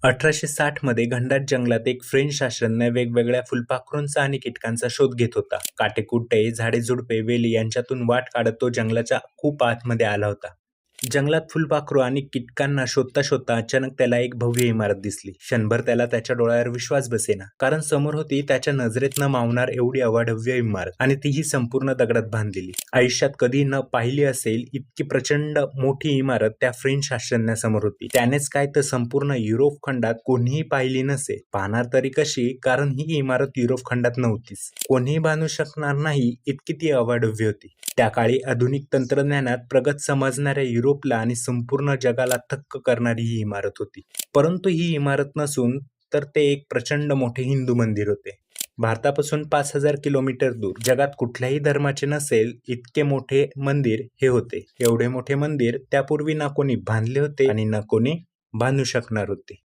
1860 मध्ये घनदाट जंगलात एक फ्रेंच शास्त्रज्ञ वेगवेगळ्या फुलपाखरूंचा आणि कीटकांचा शोध घेत होता. काटेकुट्टे, झाडे-झुडपे, वेली यांच्यातून वाट काढत तो जंगलाच्या खूप आतमध्ये आला होता. जंगलात फुलपाखरू आणि कीटकांना शोधता शोधता अचानक त्याला एक भव्य इमारत दिसली. क्षणभर त्याला त्याच्या डोळ्यावर विश्वास बसेना, कारण समोर होती त्याच्या नजरेत न मावणार एवढी अवाढव्य इमारत, आणि तीही संपूर्ण दगडात बांधलेली. आयुष्यात कधी न पाहिली असेल इतकी प्रचंड मोठी इमारत त्या फ्रेंच शास्त्रज्ञासमोर होती. त्यानेच काय तर संपूर्ण युरोप खंडात कोणीही पाहिली नसेल. पाहणार तरी कशी, कारण ही इमारत युरोप खंडात नव्हतीच. कोणीही बांधू शकणार नाही इतकी ती अवाढव्य होती. त्या काळी आधुनिक तंत्रज्ञानात प्रगत समजणाऱ्या युरोपला आणि संपूर्ण जगाला थक्क करणारी ही इमारत होती. परंतु ही इमारत नसून तर ते एक प्रचंड मोठे हिंदू मंदिर होते. भारतापासून 5,000 किलोमीटर दूर, जगात कुठल्याही धर्माचे नसेल इतके मोठे मंदिर हे होते. एवढे मोठे मंदिर त्यापूर्वी ना कोणी बांधले होते आणि ना कोणी बांधू शकणार होते.